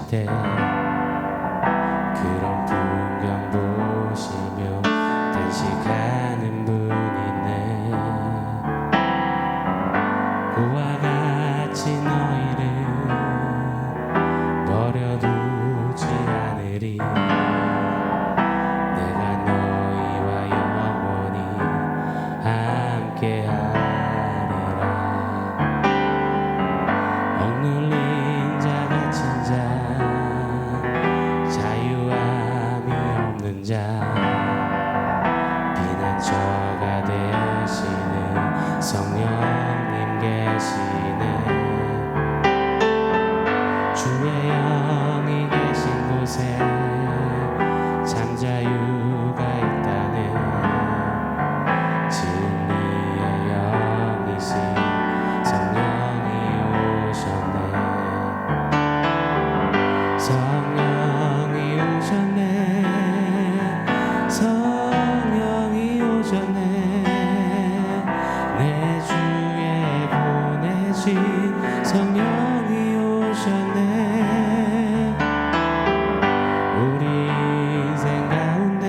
때 그런 풍경 보시며 단식하는 분이네. 그와 같이 너희를 버려두지 않으리. 내가 너희와 영원히 함께하리라. 억눌린 자 갇힌 자 자유함이 없는 자 피난처가 되시는 성령님 계시네. 주의 영이 계신 곳에 참 자유가 있다네. 진리의 영이신 성령이 오셨네. 성령이 오셨네. 성령이 오셨네. 내 주에 보내신 성령이 오셨네. 우리 인생 가운데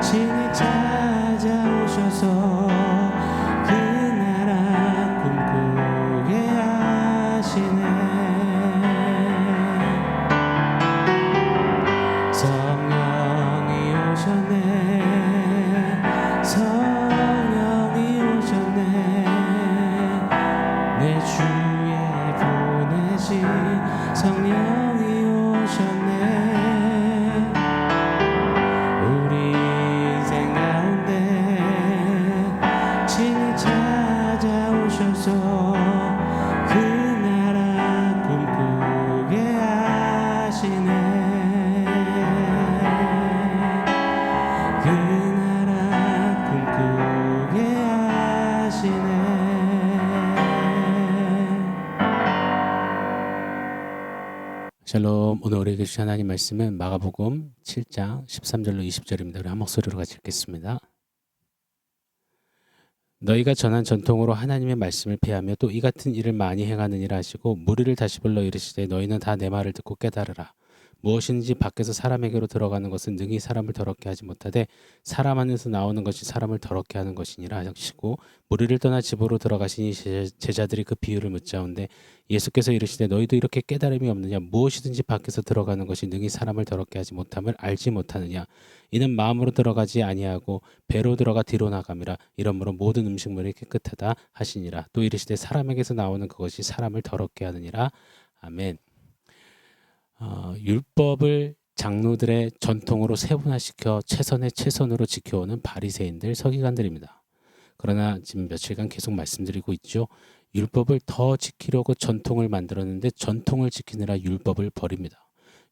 친히 찾아오셔서 그 나라 꿈꾸게 하시네. 성령이 오셨네. 성령이 오셨네. 내 주에 보내신 성령이 오셨네. 우리 인생 가운데 친히 찾아오셔서 그 나라 꿈꾸게 하시네. 그 나라 꿈꾸게 하시네. 샬롬. 오늘 우리에게 주신 하나님 말씀은 마가복음 7장 13절로 20절입니다. 우리 한 목소리로 같이 읽겠습니다. 너희가 전한 전통으로 하나님의 말씀을 폐하며 또 이 같은 일을 많이 행하느니라 하시고 무리를 다시 불러 이르시되 너희는 다 내 말을 듣고 깨달으라. 무엇이든지 밖에서 사람에게로 들어가는 것은 능히 사람을 더럽게 하지 못하되 사람 안에서 나오는 것이 사람을 더럽게 하는 것이니라 하시고 무리를 떠나 집으로 들어가시니 제자들이 그 비유를 묻자온데 예수께서 이르시되 너희도 이렇게 깨달음이 없느냐. 무엇이든지 밖에서 들어가는 것이 능히 사람을 더럽게 하지 못함을 알지 못하느냐. 이는 마음으로 들어가지 아니하고 배로 들어가 뒤로 나감이라. 이러므로 모든 음식물이 깨끗하다 하시니라. 또 이르시되 사람에게서 나오는 그것이 사람을 더럽게 하느니라. 아멘. 율법을 장로들의 전통으로 세분화시켜 최선의 최선으로 지켜오는 바리새인들, 서기관들입니다. 그러나 지금 며칠간 계속 말씀드리고 있죠. 율법을 더 지키려고 전통을 만들었는데 전통을 지키느라 율법을 버립니다.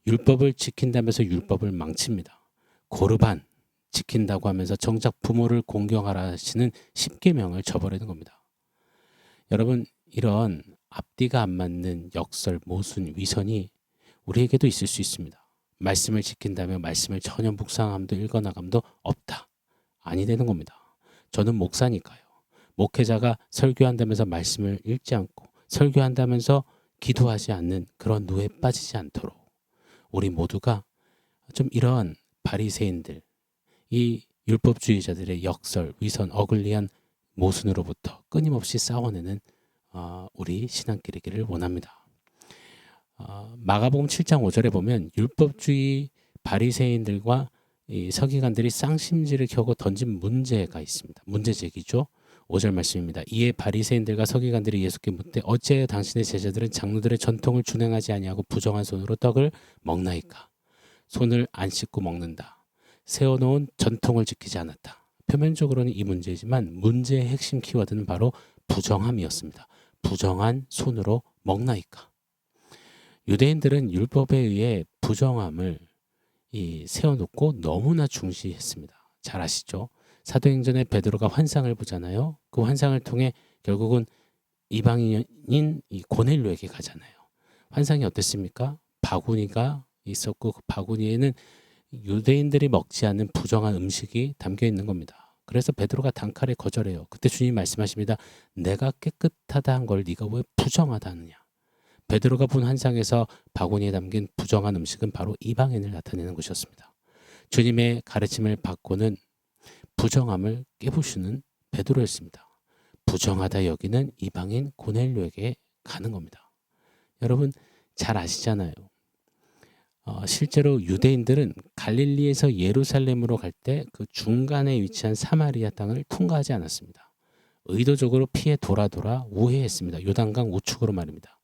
율법을 지킨다면서 율법을 망칩니다. 고르반 지킨다고 하면서 정작 부모를 공경하라 하시는 십계명을 저버리는 겁니다. 여러분, 이런 앞뒤가 안 맞는 역설, 모순, 위선이 우리에게도 있을 수 있습니다. 말씀을 지킨다며 말씀을 전혀 묵상함도 읽어나감도 없다. 아니 되는 겁니다. 저는 목사니까요. 목회자가 설교한다면서 말씀을 읽지 않고 설교한다면서 기도하지 않는 그런 노에 빠지지 않도록 우리 모두가 좀 이러한 바리새인들, 이 율법주의자들의 역설, 위선, 어글리한 모순으로부터 끊임없이 싸워내는 우리 신앙길이기를 원합니다. 마가복음 7장 5절에 보면 율법주의 바리새인들과 이 서기관들이 쌍심지를 켜고 던진 문제가 있습니다. 문제 제기죠. 5절 말씀입니다. 이에 바리새인들과 서기관들이 예수께 묻되 어찌하여 당신의 제자들은 장로들의 전통을 준행하지 아니하고 부정한 손으로 떡을 먹나이까. 손을 안 씻고 먹는다. 세워놓은 전통을 지키지 않았다. 표면적으로는 이 문제이지만 문제의 핵심 키워드는 바로 부정함이었습니다. 부정한 손으로 먹나이까. 유대인들은 율법에 의해 부정함을 세워놓고 너무나 중시했습니다. 잘 아시죠? 사도행전에 베드로가 환상을 보잖아요. 그 환상을 통해 결국은 이방인인 이 고넬료에게 가잖아요. 환상이 어땠습니까? 바구니가 있었고 그 바구니에는 유대인들이 먹지 않는 부정한 음식이 담겨 있는 겁니다. 그래서 베드로가 단칼에 거절해요. 그때 주님이 말씀하십니다. 내가 깨끗하다 한 걸 네가 왜 부정하다 하느냐. 베드로가 본 환상에서 바구니에 담긴 부정한 음식은 바로 이방인을 나타내는 것이었습니다. 주님의 가르침을 받고는 부정함을 깨부수는 베드로였습니다. 부정하다 여기는 이방인 고넬료에게 가는 겁니다. 여러분 잘 아시잖아요. 실제로 유대인들은 갈릴리에서 예루살렘으로 갈 때 그 중간에 위치한 사마리아 땅을 통과하지 않았습니다. 의도적으로 피해 돌아 우회했습니다. 요단강 우측으로 말입니다.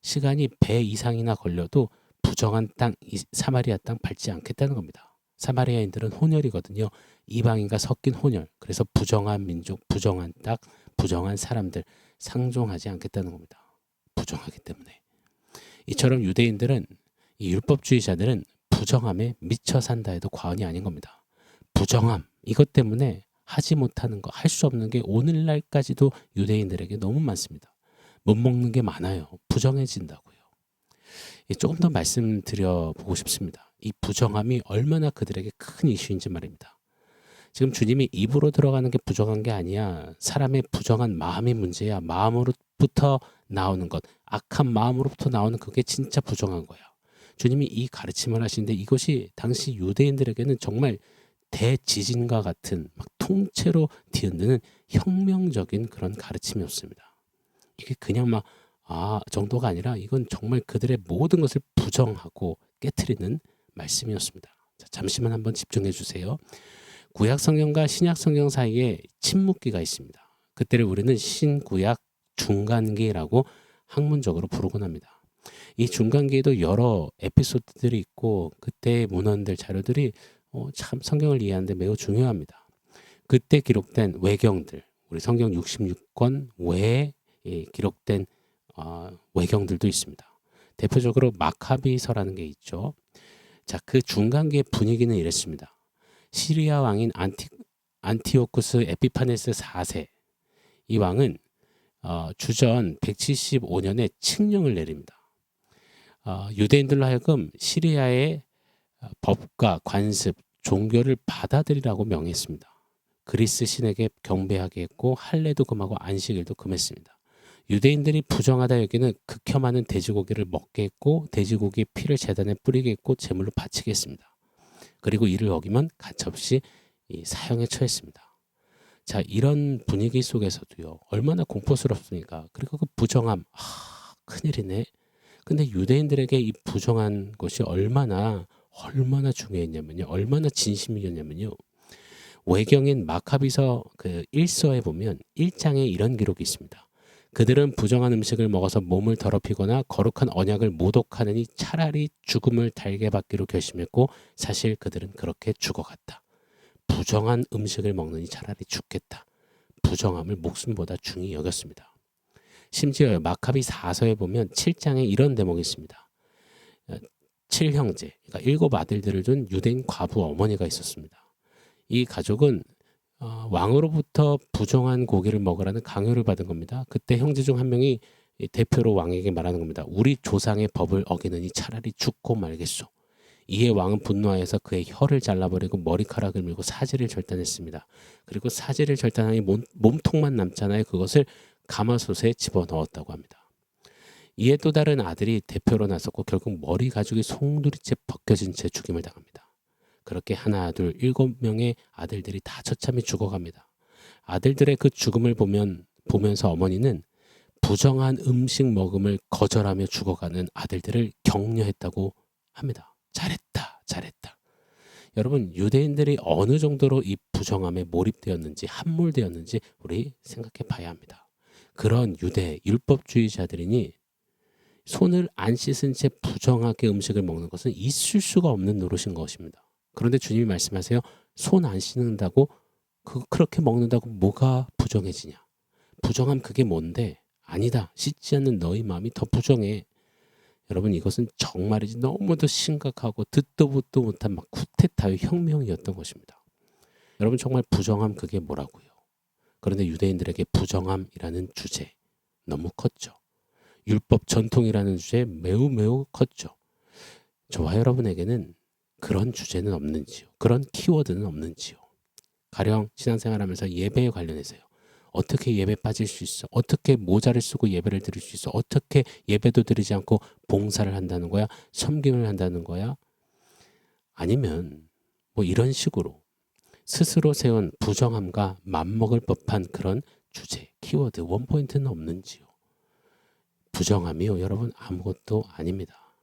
시간이 배 이상이나 걸려도 부정한 땅, 사마리아 땅 밟지 않겠다는 겁니다. 사마리아인들은 혼혈이거든요. 이방인과 섞인 혼혈. 그래서 부정한 민족, 부정한 땅, 부정한 사람들 상종하지 않겠다는 겁니다. 부정하기 때문에. 이처럼 유대인들은, 이 율법주의자들은 부정함에 미쳐 산다 해도 과언이 아닌 겁니다. 부정함, 이것 때문에 하지 못하는 거, 할 수 없는 게 오늘날까지도 유대인들에게 너무 많습니다. 못 먹는 게 많아요. 부정해진다고요. 조금 더 말씀드려보고 싶습니다. 이 부정함이 얼마나 그들에게 큰 이슈인지 말입니다. 지금 주님이 입으로 들어가는 게 부정한 게 아니야. 사람의 부정한 마음이 문제야. 마음으로부터 나오는 것, 악한 마음으로부터 나오는 그게 진짜 부정한 거야. 주님이 이 가르침을 하시는데 이것이 당시 유대인들에게는 정말 대지진과 같은 막 통째로 뒤흔드는 혁명적인 그런 가르침이었습니다. 이게 그냥 막 정도가 아니라 이건 정말 그들의 모든 것을 부정하고 깨트리는 말씀이었습니다. 자, 잠시만 한번 집중해 주세요. 구약 성경과 신약 성경 사이에 침묵기가 있습니다. 그때를 우리는 신구약 중간기라고 학문적으로 부르곤 합니다. 이 중간기에도 여러 에피소드들이 있고 그때의 문헌들 자료들이 참 성경을 이해하는 데 매우 중요합니다. 그때 기록된 외경들, 우리 성경 66권 외에 기록된 외경들도 있습니다. 대표적으로 마카비서라는 게 있죠. 자, 그 중간기의 분위기는 이랬습니다. 시리아 왕인 안티오쿠스 에피파네스 4세, 이 왕은 주전 175년에 칙령을 내립니다. 유대인들로 하여금 시리아의 법과 관습, 종교를 받아들이라고 명했습니다. 그리스 신에게 경배하게 했고 할례도 금하고 안식일도 금했습니다. 유대인들이 부정하다 여기는 극혐하는 돼지고기를 먹게 했고 돼지고기 피를 제단에 뿌리게 했고 제물로 바치게 했습니다. 그리고 이를 어기면 가차없이 사형에 처했습니다. 자, 이런 분위기 속에서도요. 얼마나 공포스럽습니까? 그리고 그 부정함, 큰일이네. 근데 유대인들에게 이 부정한 것이 얼마나 중요했냐면요. 얼마나 진심이었냐면요. 외경인 마카비서 그 1서에 보면 1장에 이런 기록이 있습니다. 그들은 부정한 음식을 먹어서 몸을 더럽히거나 거룩한 언약을 모독하느니 차라리 죽음을 달게 받기로 결심했고 사실 그들은 그렇게 죽어갔다. 부정한 음식을 먹느니 차라리 죽겠다. 부정함을 목숨보다 중히 여겼습니다. 심지어 마카비 4서에 보면 7장에 이런 대목이 있습니다. 7형제, 그러니까 7 아들들을 둔 유대인 과부 어머니가 있었습니다. 이 가족은 왕으로부터 부정한 고기를 먹으라는 강요를 받은 겁니다. 그때 형제 중 한 명이 대표로 왕에게 말하는 겁니다. 우리 조상의 법을 어기느니 차라리 죽고 말겠소. 이에 왕은 분노하여서 그의 혀를 잘라버리고 머리카락을 밀고 사지를 절단했습니다. 그리고 사지를 절단하니 몸통만 남잖아요. 그것을 가마솥에 집어넣었다고 합니다. 이에 또 다른 아들이 대표로 나섰고 결국 머리 가죽이 송두리째 벗겨진 채 죽임을 당합니다. 그렇게 하나 둘 7명의 아들들이 다 처참히 죽어갑니다. 아들들의 그 죽음을 보면서 어머니는 부정한 음식 먹음을 거절하며 죽어가는 아들들을 격려했다고 합니다. 잘했다. 여러분, 유대인들이 어느 정도로 이 부정함에 몰입되었는지 함몰되었는지 우리 생각해 봐야 합니다. 그런 유대 율법주의자들이니 손을 안 씻은 채 부정하게 음식을 먹는 것은 있을 수가 없는 노릇인 것입니다. 그런데 주님이 말씀하세요. 손 안 씻는다고 그렇게 먹는다고 뭐가 부정해지냐. 부정함 그게 뭔데? 아니다. 씻지 않는 너희 마음이 더 부정해. 여러분, 이것은 정말이지 너무도 심각하고 듣도 보도 못한 막 쿠데타의 혁명이었던 것입니다. 여러분, 정말 부정함 그게 뭐라고요? 그런데 유대인들에게 부정함이라는 주제 너무 컸죠. 율법 전통이라는 주제 매우 컸죠. 저와 여러분에게는 그런 주제는 없는지요? 그런 키워드는 없는지요? 가령 신앙생활하면서 예배에 관련해서요. 어떻게 예배 빠질 수 있어? 어떻게 모자를 쓰고 예배를 드릴 수 있어? 어떻게 예배도 드리지 않고 봉사를 한다는 거야? 섬김을 한다는 거야? 아니면 뭐 이런 식으로 스스로 세운 부정함과 맞먹을 법한 그런 주제, 키워드, 원포인트는 없는지요? 부정함이요, 여러분, 아무것도 아닙니다.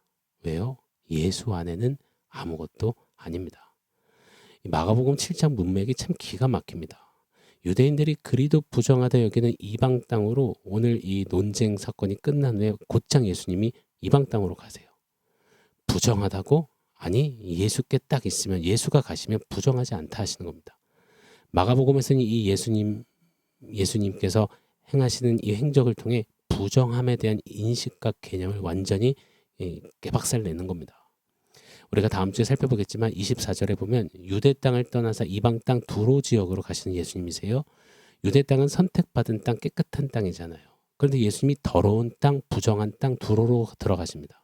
왜요? 예수 안에는 아무것도 아닙니다. 마가복음 7장 문맥이 참 기가 막힙니다. 유대인들이 그리도 부정하다 여기는 이방 땅으로 오늘 이 논쟁 사건이 끝난 후에 곧장 예수님이 이방 땅으로 가세요. 부정하다고? 아니, 예수께 딱 있으면, 예수가 가시면 부정하지 않다 하시는 겁니다. 마가복음에서는 이 예수님께서 행하시는 이 행적을 통해 부정함에 대한 인식과 개념을 완전히 깨박살 내는 겁니다. 우리가 다음 주에 살펴보겠지만 24절에 보면 유대 땅을 떠나서 이방 땅 두로 지역으로 가시는 예수님이세요. 유대 땅은 선택받은 땅, 깨끗한 땅이잖아요. 그런데 예수님이 더러운 땅, 부정한 땅 두로로 들어가십니다.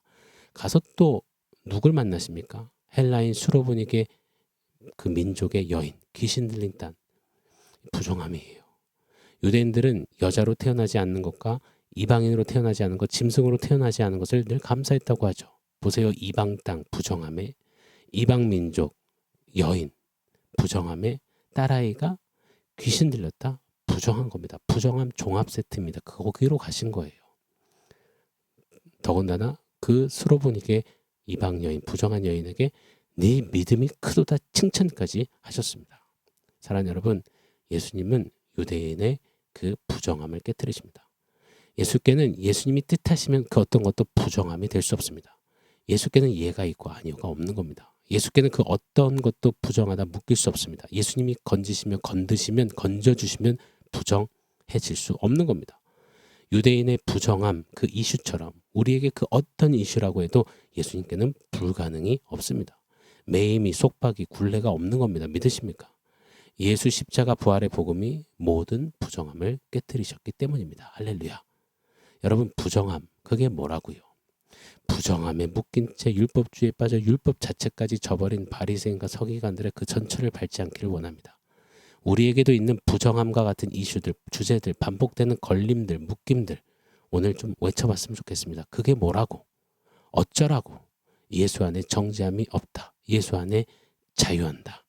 가서 또 누굴 만나십니까? 헬라인 수로보니게 그 민족의 여인, 귀신 들린 땅, 부정함이에요. 유대인들은 여자로 태어나지 않는 것과 이방인으로 태어나지 않은 것, 짐승으로 태어나지 않은 것을 늘 감사했다고 하죠. 보세요. 이방 땅, 부정함에, 이방 민족, 여인, 부정함에, 딸아이가 귀신 들렸다? 부정한 겁니다. 부정함 종합 세트입니다. 거기로 가신 거예요. 더군다나 그 수로보니게 이방 여인, 부정한 여인에게 네 믿음이 크도다 칭찬까지 하셨습니다. 사랑하는 여러분, 예수님은 유대인의 그 부정함을 깨뜨리십니다. 예수께는 예수님이 뜻하시면 그 어떤 것도 부정함이 될 수 없습니다. 예수께는 예가 있고 아니요가 없는 겁니다. 예수께는 그 어떤 것도 부정하다 묶일 수 없습니다. 예수님이 건지시면, 건드시면, 건져주시면 부정해질 수 없는 겁니다. 유대인의 부정함, 그 이슈처럼 우리에게 그 어떤 이슈라고 해도 예수님께는 불가능이 없습니다. 매임이, 속박이, 굴레가 없는 겁니다. 믿으십니까? 예수 십자가 부활의 복음이 모든 부정함을 깨뜨리셨기 때문입니다. 할렐루야. 여러분, 부정함, 그게 뭐라고요? 부정함에 묶인 채 율법주의에 빠져 율법 자체까지 저버린 바리새인과 서기관들의 그 전철을 밟지 않기를 원합니다. 우리에게도 있는 부정함과 같은 이슈들, 주제들, 반복되는 걸림들, 묶임들, 오늘 좀 외쳐봤으면 좋겠습니다. 그게 뭐라고? 어쩌라고? 예수 안에 정죄함이 없다. 예수 안에 자유한다.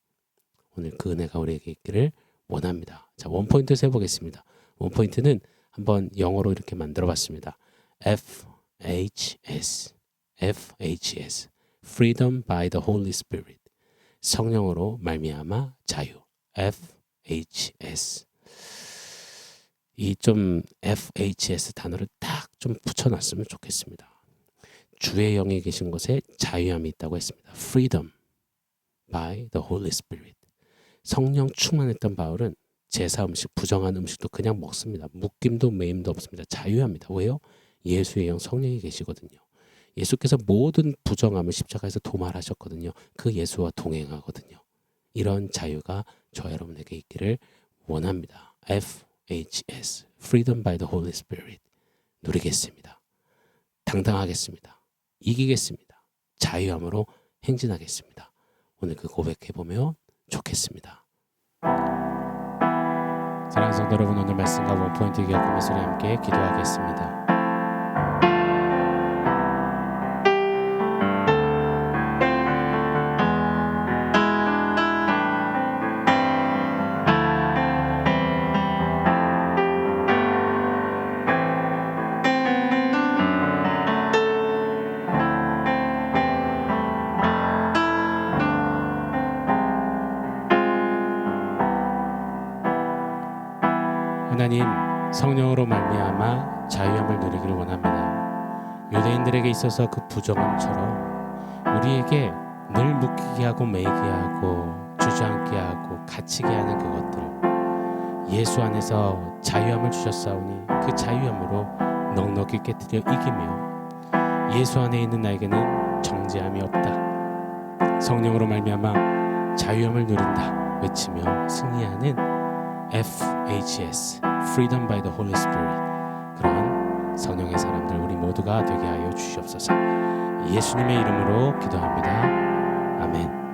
오늘 그 은혜가 우리에게 있기를 원합니다. 자, 원포인트 세보겠습니다. 원포인트는 한번 영어로 이렇게 만들어봤습니다. FHS, FHS, Freedom by the Holy Spirit, 성령으로 말미암아 자유, FHS. 이 좀 FHS 단어를 딱 좀 붙여놨으면 좋겠습니다. 주의 영이 계신 곳에 자유함이 있다고 했습니다. Freedom by the Holy Spirit. 성령 충만했던 바울은 제사 음식, 부정한 음식도 그냥 먹습니다. 묶임도 매임도 없습니다. 자유합니다. 왜요? 예수의 영 성령이 계시거든요. 예수께서 모든 부정함을 십자가에서 도말하셨거든요. 그 예수와 동행하거든요. 이런 자유가 저와 여러분에게 있기를 원합니다. FHS, Freedom by the Holy Spirit. 누리겠습니다. 당당하겠습니다. 이기겠습니다. 자유함으로 행진하겠습니다. 오늘 그 고백해보면 좋겠습니다. 사랑하는 성도 여러분, 오늘 말씀과 원포인트 기억 소리 함께 기도하겠습니다. 하나님, 성령으로 말미암아 자유함을 누리기를 원합니다. 유대인들에게 있어서 그 부정함처럼 우리에게 늘 묶이게 하고 매이게 하고 주저앉게 하고 갇히게 하는 그것들, 예수 안에서 자유함을 주셨사오니 그 자유함으로 넉넉히 깨뜨려 이기며 예수 안에 있는 나에게는 정죄함이 없다. 성령으로 말미암아 자유함을 누린다 외치며 승리하는 FHS, Freedom by the Holy Spirit, 그러한 성령의 사람들 우리 모두가 되게 하여 주시옵소서. 예수님의 이름으로 기도합니다. 아멘.